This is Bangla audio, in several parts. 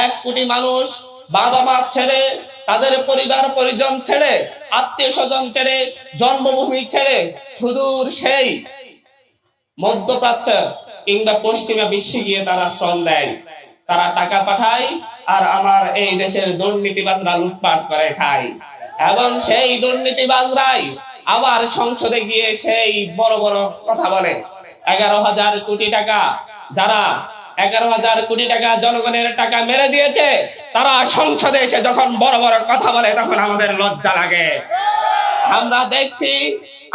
1 কোটি মানুষ বাবা মা ছেড়ে, তাদের পরিবার পরিজন ছেড়ে, আত্মীয় স্বজন ছেড়ে, জন্মভূমি ছেড়ে সুদূর সেই মধ্যপ্রাচ্য কিংবা পশ্চিমা বিশ্বে গিয়ে তারা শ্রম দেয়, তারা টাকা পাঠায়, আর আমার এই দেশের দুর্নীতিবাজরা লুটপাট করে খায়। এবং সেই দুর্নীতিবাজরাই আবার সংসদে গিয়ে সেই বড় বড় কথা বলে। 11,000 কোটি টাকা, যারা 11,000 কোটি টাকা জনগণের টাকা মেরে দিয়েছে, তারা সংসদে এসে যখন বড় বড় কথা বলে তখন আমাদের লজ্জা লাগে।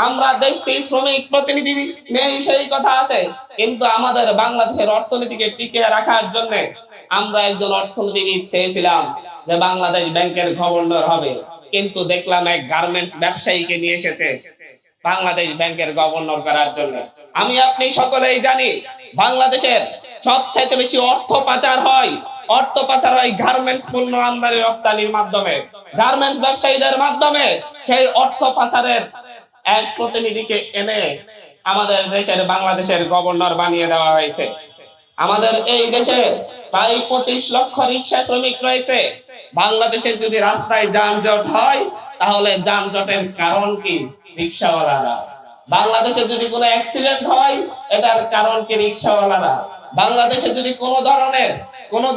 আমরা দেখছি শ্রমিক প্রতিনিধি নেই, সেই কথা আসে, কিন্তু আমাদের বাংলাদেশের অর্থনীতিকে টিকিয়ে রাখার জন্য আমরা একজন অর্থনীতিবিদ চেয়েছিলাম যে বাংলাদেশ ব্যাংকের গভর্নর হবে, কিন্তু দেখলাম এক গার্মেন্টস ব্যবসায়ীকে নিয়ে এসেছে বাংলাদেশ ব্যাংকের গভর্নর করার জন্য। আমি আপনি সকলেই জানি বাংলাদেশের সবচাইতে বেশি অর্থ পাচার হয় গার্মেন্টস পণ্য আমদানি রপ্তানির মাধ্যমে, গার্মেন্টস ব্যবসায়ীদের মাধ্যমে। সেই অর্থ পাচারের এক প্রতিনিধিকে এনে আমাদের দেশের বাংলাদেশের গভর্নর বানিয়ে দেওয়া হয়েছে। আমাদের এই দেশে প্রায় 25 লক্ষ রিক্সা শ্রমিক রয়েছে। বাংলাদেশে যদি রাস্তায় যানজট হয় তাহলে যানজটের কারণ কি? রিক্সাওয়ালারা। বাংলাদেশে যদি কোনো অ্যাক্সিডেন্ট হয় এটার কারণ কি? রিক্সাওয়ালারা। বাংলাদেশে যদি কোনো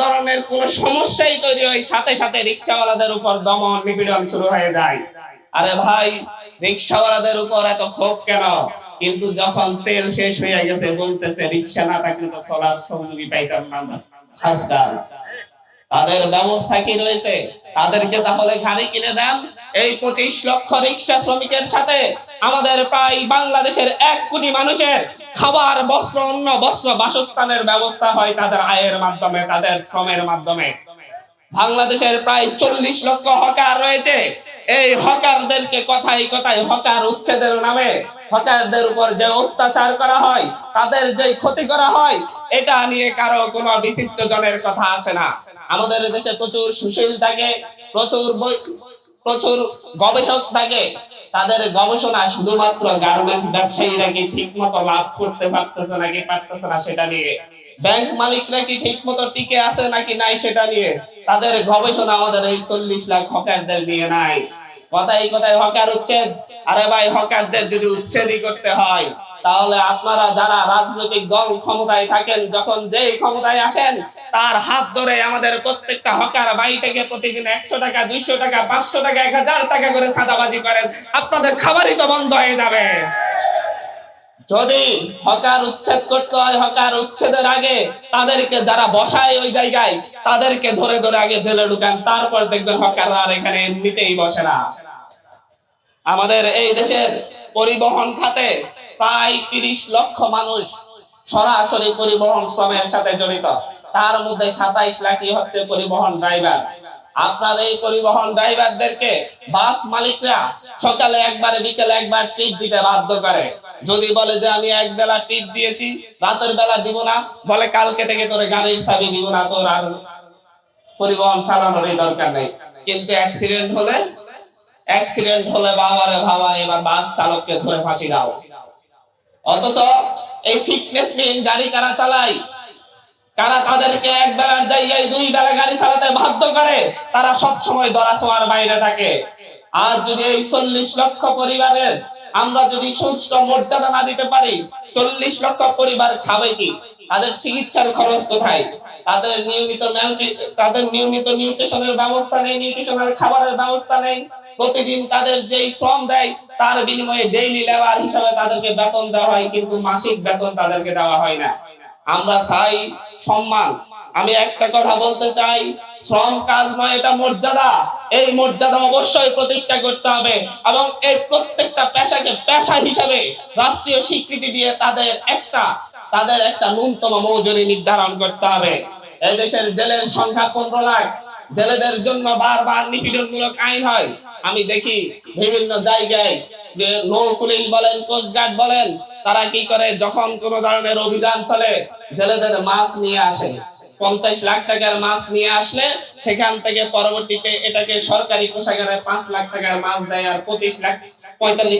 ধরনের কোনো সমস্যাই তৈরি হয় সাথে সাথে রিক্সাওয়ালাদের উপর দমন নিপীড়ন শুরু হয়ে যায়। আরে ভাই, রিক্সাওয়ালাদের উপর এত ক্ষোভ কেন? কিন্তু যখন তেল শেষ হয়ে গেছে বলতেছে রিক্সা না থাকলে তো চলার সহযোগী পাইতাম না। আজকাল তাদের ব্যবস্থা কি রয়েছে? তাদেরকে তাহলে গাড়ি কিনে দেন। এই 25 লক্ষ রিক্সা শ্রমিকের সাথে আমাদের প্রায় বাংলাদেশের 1 কোটি মানুষের খাবার, বস্ত্র, অন্ন, বস্ত্র, বাসস্থানের ব্যবস্থা হয় তাদের আয়ের মাধ্যমে, তাদের শ্রমের মাধ্যমে। বাংলাদেশের প্রায় 40 লক্ষ হকার রয়েছে। এই হকারদেরকে কথায় কথায় হকার উচ্ছেদের নামে হকারদের উপর যে অত্যাচার করা হয়, তাদের যে ক্ষতি করা হয়, এটা নিয়ে কারো কোনো বিশিষ্ট জনের কথা আসে না। আমাদের দেশে প্রচুর সুশীল থাকে, প্রচুর গবেষক থাকে। তাদের গবেষণা শুধুমাত্র গার্মেন্টস ব্যবসায়ীরা কি ঠিক মতো লাভ করতে পারতেছে নাকি পারতেছে না সেটা নিয়ে, ব্যাংক মালিকরা কি ঠিক মতো টিকে আছে নাকি নাই সেটা নিয়ে তাদের গবেষণা আমাদের এই 40 লাখ হকারদের নিয়ে নাই। কথাই কথাই হকার উচ্ছেদ। আরে ভাই, হকারদের যদি উচ্ছেদই করতে হয় তাহলে আপনারা যারা রাজনৈতিক দল ক্ষমতায় থাকেন, যখন যেই ক্ষমতায় আসেন তার হাত ধরে আমাদের প্রত্যেকটা হকার বাড়ি থেকে প্রতিদিন 100 টাকা, 200 টাকা, 500 টাকা, 1000 টাকা করে চাঁদাবাজি করেন, আপনাদের খাবারই তো বন্ধ হয়ে যাবে। যদি হকার উচ্ছেদ করতে হয়, হকার উচ্ছেদের আগে তাদেরকে যারা বসায় ওই জায়গায় তাদেরকে ধরে ধরে আগে জেলে ঢুকান, তারপর দেখবেন হকাররা আর এখানে এমনিতেই বসে না। আমাদের এই দেশের পরিবহন খাতে প্রায় 30 লক্ষ মানুষ সরাসরি পরিবহন শ্রমের সাথে জড়িত। তার মধ্যে 27 লাখই হচ্ছে পরিবহন ড্রাইভার। আপনার এই পরিবহন ড্রাইভারদেরকে বাস মালিকরা সকালে একবার বিকেলে একবার টিপ দিতে বাধ্য করে। যদি বলে যে আমি এক বেলা টিপ দিয়েছি, রাতের বেলা দিব না, বলে কালকে থেকে তোর গাড়ির চাবি দিব না, তোর আর পরিবহন চালানোর দরকার নেই। কিন্তু অ্যাক্সিডেন্ট হলে বাবারে বাবা, এবার বাস চালককে ধরে ফাঁসি দাও। অথচ এই ফিটনেসবিহীন গাড়ি কারা চালায়? কারা তাদেরকে এক বেলার জায়গায় 2 বেলা গাড়ি চালাতে বাধ্য করে? তারা সব সময় ধরাছোঁয়ার বাইরে থাকে। আর যদি এই 40 লক্ষ পরিবারের আমরা যদি সুষ্ঠু মর্যাদা না দিতে পারি, 40 লক্ষ পরিবার খাবে কি? তাদের চিকিৎসার খরচ কোথায়? তাদের নিয়মিত নিউট্রিশনের ব্যবস্থা নেই, নিউট্রিশনের খাবারের ব্যবস্থা নেই। প্রতিদিন তাদের যেই শ্রম দেয় তার বিনিময়ে ডেইলি লেবার হিসাবে তাদেরকে বেতন দেওয়া হয়, কিন্তু মাসিক বেতন তাদেরকে দেওয়া হয় না। আমরা চাই সম্মান। আমি একটা কথা বলতে চাই, শ্রম কাজ নয়, এটা মর্যাদা। এই মর্যাদা অবশ্যই প্রতিষ্ঠা করতে হবে এবং এই প্রত্যেকটা পেশাকে পেশা হিসাবে রাষ্ট্রীয় স্বীকৃতি দিয়ে তাদের একটা ন্যূনতম মজুরি নির্ধারণ করতে হবে। এই দেশের জেলের সংখ্যা 15 লাখ। জেলেদের জন্য বারবার নিপীড়নমূলক আইন হয়। আমি দেখি বিভিন্ন জায়গায় যে নৌ পুলিশ বলেন, কোস্টগার্ড বলেন, তারা কি করে, যখন কোন ধরনের অভিযান চলে জেলেদের মাছ নিয়ে আসে। 50 লাখ টাকার মাছ নিয়ে আসলে সেখান থেকে পরবর্তীতে এটাকে সরকারি কোষাগারে 5 লাখ টাকার মাছ দেয়, আর 45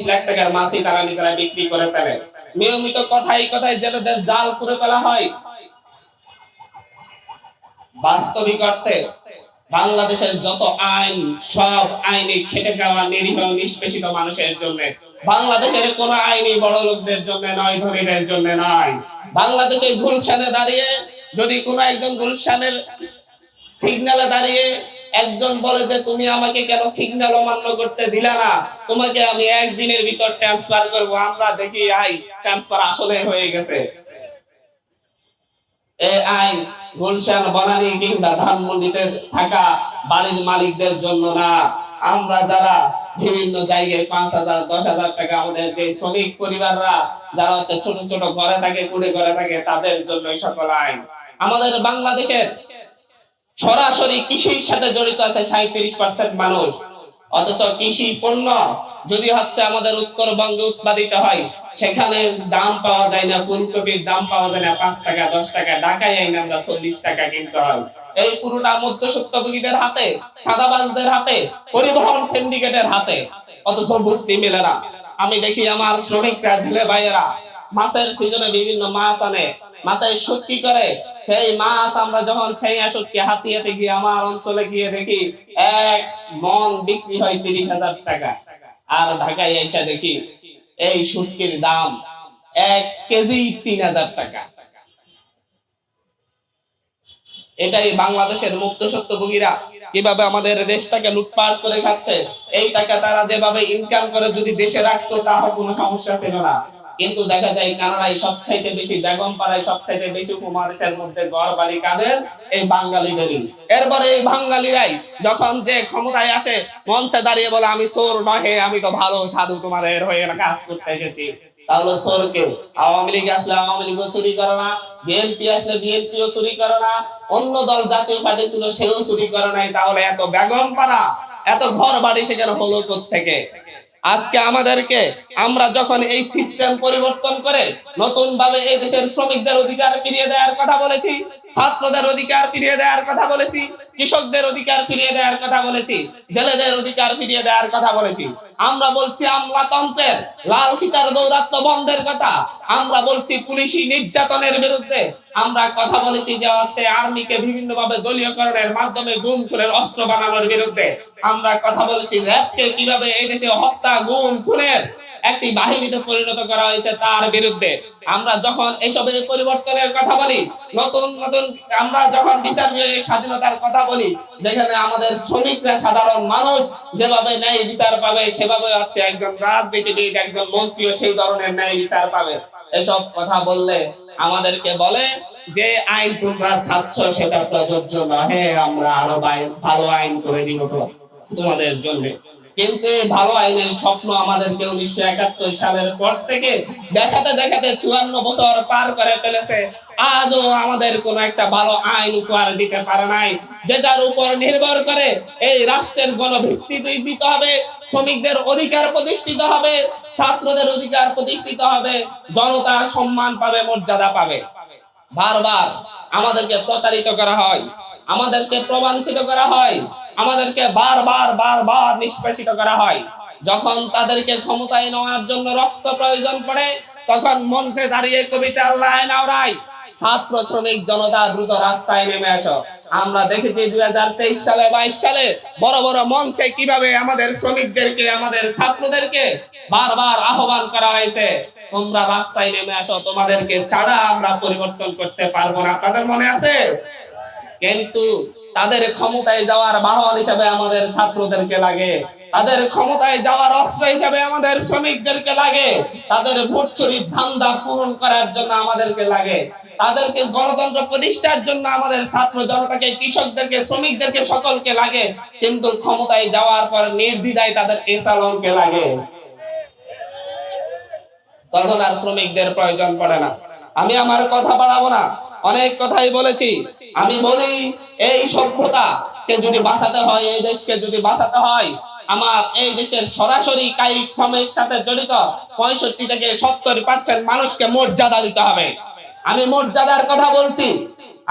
লাখ টাকার মাছই তারা নিজেরা বিক্রি করে ফেলে। নিয়মিত কথায় কথায় জেলেদের জাল পুরে ফেলা হয়। বাস্তবিক অর্থে বাংলাদেশের যত আইন, সব আইনে খেটে খাওয়া নিরীহ নিষ্পেষিত মানুষের জন্য। বাংলাদেশের কোন আইনই বড় লোকদের জন্য নয়, ধনীদের জন্য নয়। বাংলাদেশে গুলশানে দাঁড়িয়ে যদি কোনো একজন গুলশানের সিগন্যালে দাঁড়িয়ে একজন বলে যে তুমি আমাকে কেন সিগন্যাল অমান্য করতে দিলা না, তোমাকে আমি একদিনের ভিতর ট্রান্সফার করব, আমরা দেখি আই ট্রান্সফার আসলে হয়ে গেছে। এই আইন গুলশান, বনানী কিংবা ধানমন্ডিতে থাকা বাড়ির মালিকদের জন্য না। আমরা যারা বিভিন্ন জায়গায় 5,000 10,000 টাকা আমাদের যে শ্রমিক পরিবাররা যারা ছোট ছোট ঘরে থাকে, কুড়ে ঘরে থাকে, তাদের জন্য সকল আইন। আমাদের বাংলাদেশের সরাসরি কৃষির সাথে জড়িত আছে 37% মানুষ, অথচ কৃষি পণ্য যদি হচ্ছে আমাদের উত্তরবঙ্গে উৎপাদিত হয়, সেখানে দাম পাওয়া যায় না। ফুলকপির দাম পাওয়া যায় না 5 টাকা 10 টাকা, ঢাকায় আইন আমরা 40 টাকা কিনতে হয়। এই পুরোটা মধ্যস্বত্বভোগীদের হাতে, সাদাবাজদের হাতে, পরিবহন সিন্ডিকেটের হাতে, অথচ ভুক্তি মেলে না। আমি দেখি আমার শ্রমিকরা, ছেলে ভাইয়েরা মাছের সিজনে বিভিন্ন মাছ আনে, মাছের শুটকি করে। সেই মাছ আমরা যখন সেই শুটকি হাতিয়াতে গিয়ে আমার অঞ্চলে গিয়ে দেখি 1 মণ বিক্রি হয় 30,000 টাকা। আর ঢাকায় এসে দেখি এই শুটকির দাম 1 কেজি 3,000 টাকা। এটাই বাংলাদেশের মুক্তস্বত্বভোগীরা কিভাবে আমাদের দেশটাকে লুটপাট করে খাচ্ছে। এই টাকা তারা যেভাবে ইনকাম করে যদি দেশে রাখতো তাহলে কোনো সমস্যা ছিল না। কিন্তু দেখা যায় কানাডায় সবচাইতে বেশি, বেগমপাড়ায় সবচাইতে বেশি উপমহাদেশের মধ্যে ঘর বাড়ি কাদের? এই বাঙালিদেরই। এরপরে এই বাঙালিরাই যখন যে ক্ষমতায় আসে, মঞ্চে দাঁড়িয়ে বলে আমি চোর নহে, আমি তো ভালো সাধু, তোমাদের হয়ে কাজ করতে এসেছি। তাহলে চোরকে আওয়ামী লীগ আসলে আওয়ামী লীগও চুরি করে না, বিএনপি আসলে বিএনপিও চুরি করে না, অন্য দল জাতীয় পার্টি ছিল সেও চুরি করে নাই। তাহলে এত বেগমপাড়া, এত ঘর বাড়ি সেখানে হলো কোত্থেকে? আজকে আমাদেরকে, আমরা যখন এই সিস্টেম পরিবর্তন করে নতুন ভাবে এই দেশের শ্রমিকদের অধিকার ফিরিয়ে দেওয়ার কথা বলেছি, ছাত্রদের অধিকার ফিরিয়ে দেওয়ার কথা বলেছি, কৃষকদের অধিকার ফিরিয়ে দেওয়ার কথা বলেছি, জেলেদের অধিকার ফিরিয়ে দেওয়ার কথা বলেছি। আমরা বলছি আমলাতন্ত্রের লাল ফিতার দৌরাত্ম্য বন্ধের কথা, আমরা বলছি পুলিশি নির্যাতনের বিরুদ্ধে, আমরা কথা বলেছি যে হচ্ছে আর্মিকে বিভিন্ন ভাবে দলীয়করণের মাধ্যমে গুম খুনের অস্ত্র বানানোর বিরুদ্ধে, আমরা কথা বলেছি র্যাবকে কিভাবে এই দেশে হত্যা, গুম খুনের একটি বাহিনীতে পরিণত করা হয়েছে তার বিরুদ্ধে। আমরা যখন এসবের পরিবর্তনের কথা বলি, নতুন নতুন আমরা যখন বিচার স্বাধীনতার কথা বলি, যেখানে আমাদের শ্রমিকরা, সাধারণ মানুষ যেভাবে ন্যায় বিচার পাবে, সেভাবে হচ্ছে একজন রাজনীতিবিদ, একজন মন্ত্রীও সেই ধরনের ন্যায় বিচার পাবে। এসব কথা বললে আমাদেরকে বলে যে আইন তোমরা চাচ্ছ সেটা প্রযোজ্য নহে, আমরা আরো ভালো আইন করে দিব তোমাদের জন্য। কিন্তু ভালো আইনের স্বপ্ন আমাদেরকে 1971 সালের পর থেকে দেখাতে দেখাতে 54 বছর পার করে ফেলেছে। আজও আমাদের কোন একটা ভালো আইন উপহার দিতে পারে নাই, যেটার উপর নির্ভর করে এই রাষ্ট্রের গণভিত্তি তৈরি হবে, শ্রমিকদের অধিকার প্রতিষ্ঠিত হবে, ছাত্রদের অধিকার প্রতিষ্ঠিত হবে, জনতা সম্মান পাবে, মর্যাদা পাবে। বারবার আমাদেরকে প্রতারিত করা হয়, আমাদেরকে প্রবঞ্চিত করা হয়, আমাদেরকে বারবার নিষ্পেষিত করা হয়। যখন তাদেরকে ক্ষমতায় নেওয়ার জন্য রক্ত প্রয়োজন পড়ে, তখন মঞ্চে দাঁড়িয়ে কবিতা আল্লাহ নাওরাই, ছাত্র শ্রমিক জনতা দ্রুত রাস্তায় নেমে আসো। আমরা দেখেছি 2023 সালে 22 সালে বড় বড় মঞ্চে কিভাবে আমাদের শ্রমিকদেরকে, আমাদের ছাত্রদেরকে বারবার আহ্বান করা হয়েছে, তোমরা রাস্তায় নেমে আসো, তোমাদেরকে ছাড়া আমরা পরিবর্তন করতে পারবো না। আপনাদের মনে আছে? কিন্তু তাদের ক্ষমতায় যাওয়ার বাহন হিসেবে আমাদের ছাত্রদেরকে লাগে, তাদের ক্ষমতায় যাওয়ার অস্ত্র হিসেবে আমাদের শ্রমিকদেরকে লাগে, তাদের ভোট চুরির ধান্দা পূরণ করার জন্য আমাদেরকে লাগে, তাদেরকে গণতন্ত্র প্রতিষ্ঠার জন্য আমাদের ছাত্র জনতাকে, কৃষকদেরকে, শ্রমিকদেরকে, সকলকে লাগে। কিন্তু ক্ষমতায় যাওয়ার পর নির্দ্বিধায় তাদের এসালনকে লাগে, তখন আর শ্রমিকদের প্রয়োজন পড়ে না। আমি আমার কথা বাড়াবো না, অনেক কথাই বলেছি। আমি বলি এই সভ্যতাকে যদি বাঁচাতে হয়, এই দেশকে যদি বাঁচাতে হয়, আমার এই দেশের সরাসরি কায়িক শ্রমের সাথে জড়িত 65 থেকে 70% মানুষকে মর্যাদা দিতে হবে। আমি মর্যাদার কথা বলছি।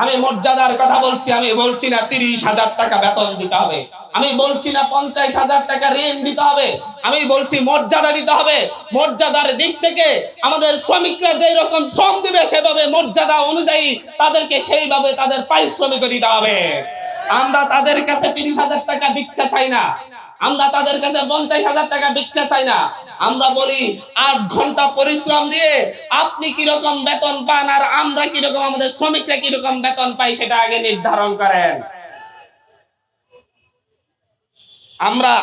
আমি মর্যাদার কথা বলছি, আমি বলছি না 30,000 টাকা বেতন দিতে হবে, আমি বলছি না 50,000 টাকা ঋণ দিতে হবে, আমি বলছি মর্যাদা দিতে হবে। মর্যাদার দিক থেকে আমাদের শ্রমিকরা যেই রকম শ্রম দিবে সেভাবে মর্যাদা অনুযায়ী তাদেরকে সেইভাবে তাদের পারিশ্রমিক দিতে হবে। আমরা তাদের কাছে 30,000 টাকা ভিক্ষা চাই না, আমরা তাদের কাছে 50,000 টাকা ভিক্ষা চাই না। আমরা বলি 8 ঘন্টা পরিশ্রম দিয়ে আপনি কিরকম বেতন পান আর আমরা কিরকম, আমাদের শ্রমিকরা কিরকম বেতন পাই সেটা আগে নির্ধারণ করেন। আমরা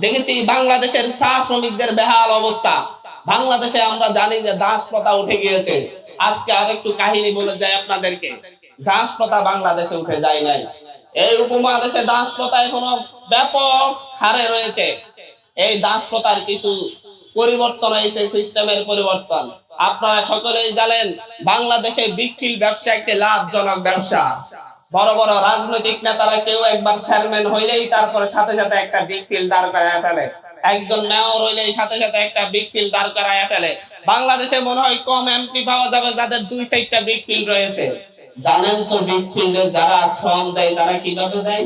দেখেছি বাংলাদেশের চা শ্রমিকদের বেহাল অবস্থা। বাংলাদেশে আমরা জানি যে দাস প্রথা উঠে গিয়েছে। আজকে আরেকটু কাহিনী বলে যাই আপনাদেরকে। দাস প্রথা বাংলাদেশে উঠে যায় নাই, এই উপমহাদেশে দাস প্রথা এখনো ব্যাপক হারে রয়েছে। এই দাস প্রথার কিছু পরিবর্তন হয়েছে, সিস্টেমের পরিবর্তন। আপনারা সকলেই জানেন বাংলাদেশে বিক্রিল ব্যবসা একটি লাভজনক ব্যবসা। বড় বড় রাজনৈতিক নেতারা কেউ একবার চেয়ারম্যান হইলেই তারপরে সাথে সাথে একটা বিক্রিল দাঁড় করায় ফেলে, একজন মেয়র হইলেই সাথে সাথে একটা বিক্রিল দাঁড় করায় ফেলে। বাংলাদেশে মনে হয় কম এমপি পাওয়া যাবে যাদের 2-4টা বিক্রিল রয়েছে। জানেন তো বিক্রিলে যারা শ্রম দেয় তারা কিভাবে দেয়?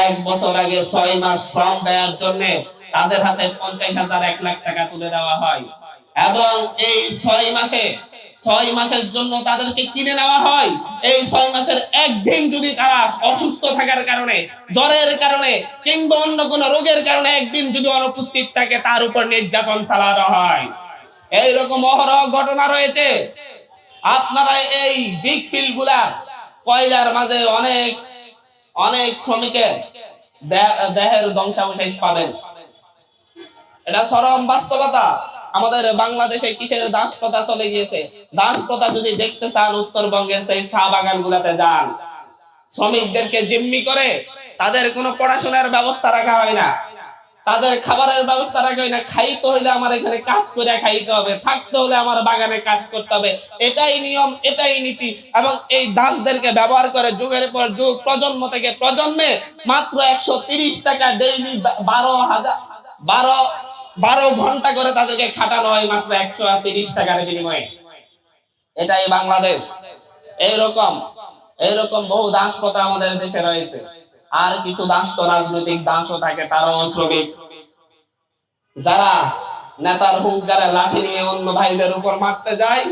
1 বছর আগে 6 মাস শ্রম দেওয়ার জন্য তাদের হাতে 50,000 1 লাখ টাকা তুলে দেওয়া হয় এবং এই 6 মাসের জন্য তাদেরকে কিনে নেওয়া হয়। এই 6 মাসের একদিন যদি তারা অসুস্থ থাকার কারণে, জ্বরের কারণে কিংবা অন্য কোনো রোগের কারণে একদিন যদি অনুপস্থিত থাকে তার উপর নির্যাতন চালানো হয়। এইরকম অহরহ ঘটনা রয়েছে। আপনারা এই বিগ ফিল্ড গুলা কয়লার মাঝে অনেক অনেক শ্রমিকের দেহের ধ্বংসাবশেষ পাবেন, এটা চরম বাস্তবতা। আমাদের বাংলাদেশে কিসের দাস প্রথা চলে গিয়েছে? দাস প্রথা যদি দেখতে চান উত্তরবঙ্গের সেই চা বাগান গুলাতে যান। শ্রমিকদেরকে জিম্মি করে তাদের কোনো পড়াশোনার ব্যবস্থা রাখা হয় না, তাদের খাবারের ব্যবস্থা রাখা হয় না। খাইতে হইলে আমার এখানে কাজ করে খাইতে হবে, থাকতে হলে আমার বাগানে কাজ করতে হবে, এটাই নিয়ম, এটাই নীতি। এবং এই দাসদেরকে ব্যবহার করে যুগের পর যুগ, প্রজন্ম থেকে প্রজন্মে মাত্র 130 টাকা ডেইলি 12 ঘন্টা করে তাদেরকে খাটানো হয় মাত্র 130 টাকার বিনিময়ে। এটাই বাংলাদেশ। এইরকম বহু দাস প্রথা আমাদের দেশে রয়েছে। আর কিছু দাস তো রাজনৈতিক দাসও থাকে, তারাও শ্রমিক, যারা নেতার হুঙ্কারে লাঠি নিয়ে অন্য ভাইদের উপর মারতে যায়,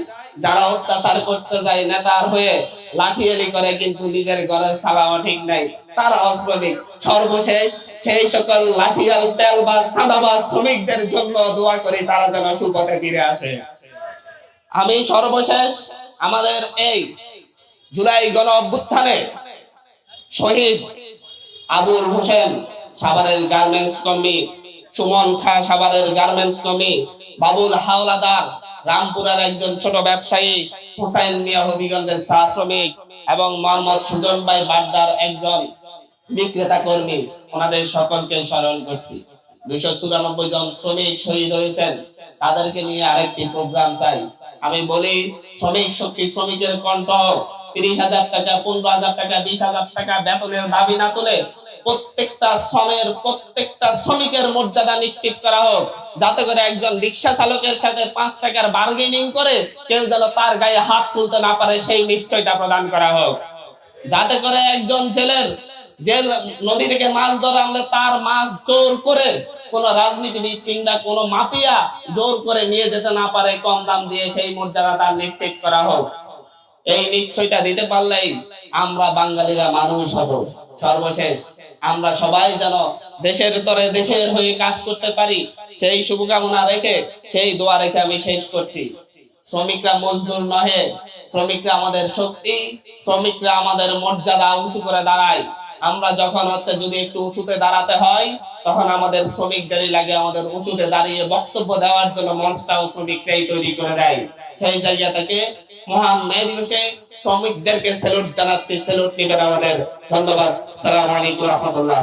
যারা অত্যাচার করতে যায় নেতার হয়ে লাঠিয়ালি করে কিন্তু নিজের ঘরে চালাও ঠিক নাই, তারাও শ্রমিক। সর্বশেষ সেই সকল লাঠিয়াল তেল বা সাদাবাজ শ্রমিকদের জন্য দোয়া করি তারা যেন সুপথে ফিরে আসে। আমি সর্বশেষ আমাদের এই জুলাই গণ অভ্যুত্থানে শহীদ আবুল হোসেন সাভারের গার্মেন্টস কর্মী, সুমন খা সাভারের গার্মেন্টস কর্মী, বাবুল হাওলাদার রামপুরের একজন ছোট ব্যবসায়ী, হুসাইন মিয়া হবিগঞ্জের চা শ্রমিক এবং মোহাম্মদ সুজন ভাই বাড্ডার একজন বিক্রেতা কর্মী, ওনাদের সকলকে স্মরণ করছি। 294 জন শ্রমিক শহীদ হয়েছেন, তাদেরকে নিয়ে আরেকটি প্রোগ্রাম চাই। আমি বলি শ্রমিক শক্তি, শ্রমিকের কণ্ঠ 30,000 টাকা, 15,000 টাকা, 20,000 টাকা বেতনের দাবি না তুলে প্রত্যেকটা শ্রমিকের মর্যাদা নিশ্চিত করা হোক, যাতে করে একজন রিক্সা চালকের সাথে 5 টাকার বার্গেনিং করে কেউ যেন তার গায়ে হাত তুলতে না পারে সেই নিশ্চয়তা প্রদান করা হোক। যাতে করে একজন জেল নদী থেকে মাছ ধরে আনলে তার মাছ জোর করে কোন রাজনীতিবিদ কিংবা কোন মাফিয়া জোর করে নিয়ে যেতে না পারে কম দাম দিয়ে, সেই মর্যাদা তার নিশ্চিত করা হোক। এই নিশ্চয়তা দিতে পারলেই আমরা বাঙালিরা মানুষ হব। সর্বশেষ আমরা সবাই যেন দেশের তরে দেশের হয়ে কাজ করতে পারি, সেই শুভকামনা রেখে, সেই দোয়া রেখে আমি শেষ করছি। শ্রমিকরা মজদুর নহে, শ্রমিকরা আমাদের শক্তি, শ্রমিকরা আমাদের মর্যাদা উঁচু করে দাঁড়ায়। আমরা যখন যদি একটু উঁচুতে দাঁড়াতে হয় তখন আমাদের শ্রমিকদেরই লাগে আমাদের উঁচুতে দাঁড়িয়ে বক্তব্য দেওয়ার জন্য মঞ্চটাও শ্রমিকরাই তৈরি করে দেয়। সেই জায়গা থেকে মহান মে দিবসে শ্রমিকদেরকে স্যালুট জানাচ্ছি, স্যালুট নিবেন আমাদের। ধন্যবাদ। আসসালামু আলাইকুম ওয়া রাহমাতুল্লাহ।